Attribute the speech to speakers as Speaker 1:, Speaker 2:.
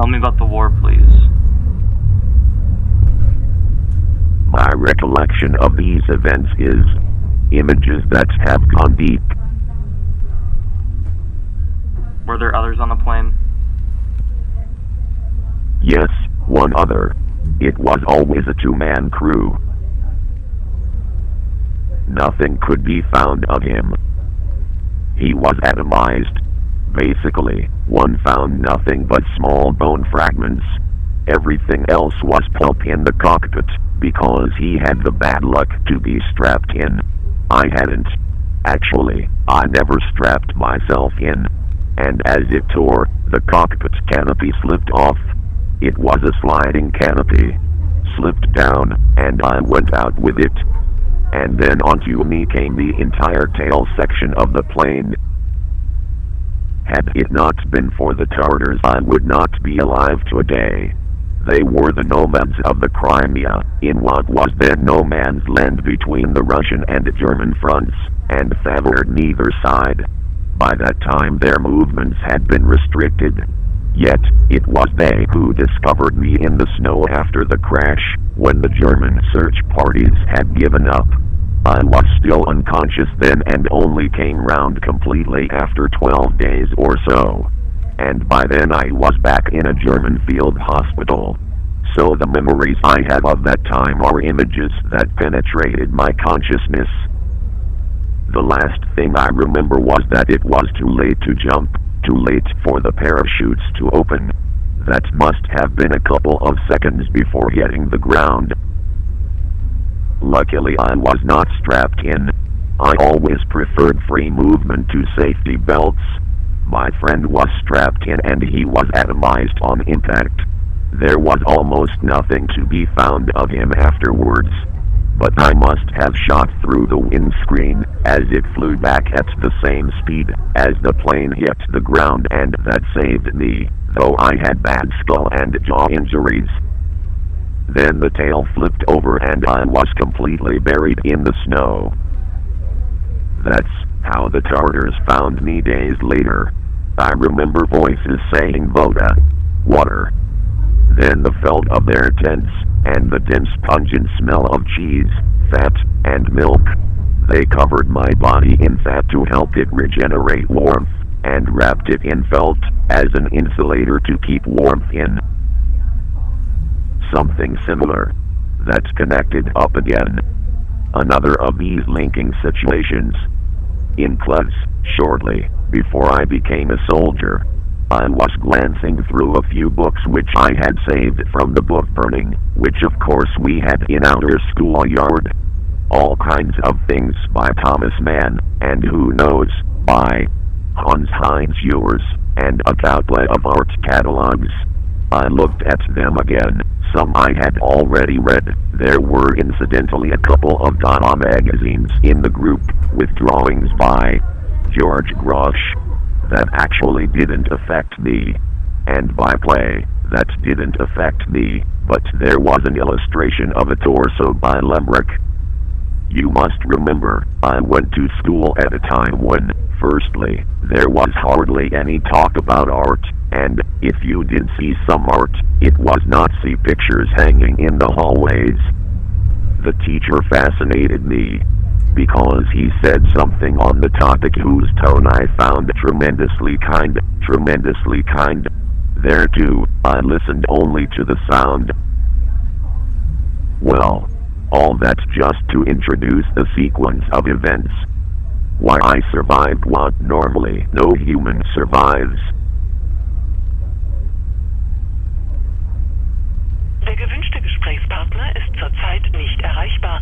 Speaker 1: Tell me about the war, please.
Speaker 2: My recollection of these events is images that have gone deep.
Speaker 1: Were there others on the plane?
Speaker 2: Yes, one other. It was always a two-man crew. Nothing could be found of him. He was atomized. Basically, one found nothing but small bone fragments. Everything else was pulp in the cockpit, because he had the bad luck to be strapped in. I hadn't. Actually, I never strapped myself in. And as it tore, the cockpit canopy slipped off. It was a sliding canopy. Slipped down, and I went out with it. And then onto me came the entire tail section of the plane. Had it not been for the Tartars, I would not be alive today. They were the nomads of the Crimea, in what was then no man's land between the Russian and German fronts, and favored neither side. By that time their movements had been restricted. Yet, it was they who discovered me in the snow after the crash, when the German search parties had given up. I was still unconscious then and only came round completely after 12 days or so. And by then I was back in a German field hospital. So the memories I have of that time are images that penetrated my consciousness. The last thing I remember was that it was too late to jump, too late for the parachutes to open. That must have been a couple of seconds before hitting the ground. Luckily I was not strapped in. I always preferred free movement to safety belts. My friend was strapped in and he was atomized on impact. There was almost nothing to be found of him afterwards. But I must have shot through the windscreen, as it flew back at the same speed as the plane hit the ground, and that saved me, though I had bad skull and jaw injuries. Then the tail flipped over and I was completely buried in the snow. That's how the Tartars found me days later. I remember voices saying "Voda," water. Then the felt of their tents, and the dense pungent smell of cheese, fat, and milk. They covered my body in fat to help it regenerate warmth, and wrapped it in felt, as an insulator to keep warmth in. Something similar. That's connected up again. Another of these linking situations. In class, shortly before I became a soldier, I was glancing through a few books which I had saved from the book burning, which of course we had in our schoolyard. All kinds of things by Thomas Mann, and who knows, by Hans Heinz Ewers, and a countless of art catalogs. I looked at them again. Some I had already read. There were incidentally a couple of Dada magazines in the group, with drawings by George Grosz. That actually didn't affect me. And by play, that didn't affect me, but there was an illustration of a torso by Lembrick. You must remember, I went to school at a time when, firstly, there was hardly any talk about art, and if you did see some art, it was Nazi pictures hanging in the hallways. The teacher fascinated me, because he said something on the topic whose tone I found tremendously kind. There too, I listened only to the sound. Well, all that's just to introduce the sequence of events. Why I survived what normally no human survives.
Speaker 3: Der gewünschte Gesprächspartner ist zurzeit nicht erreichbar.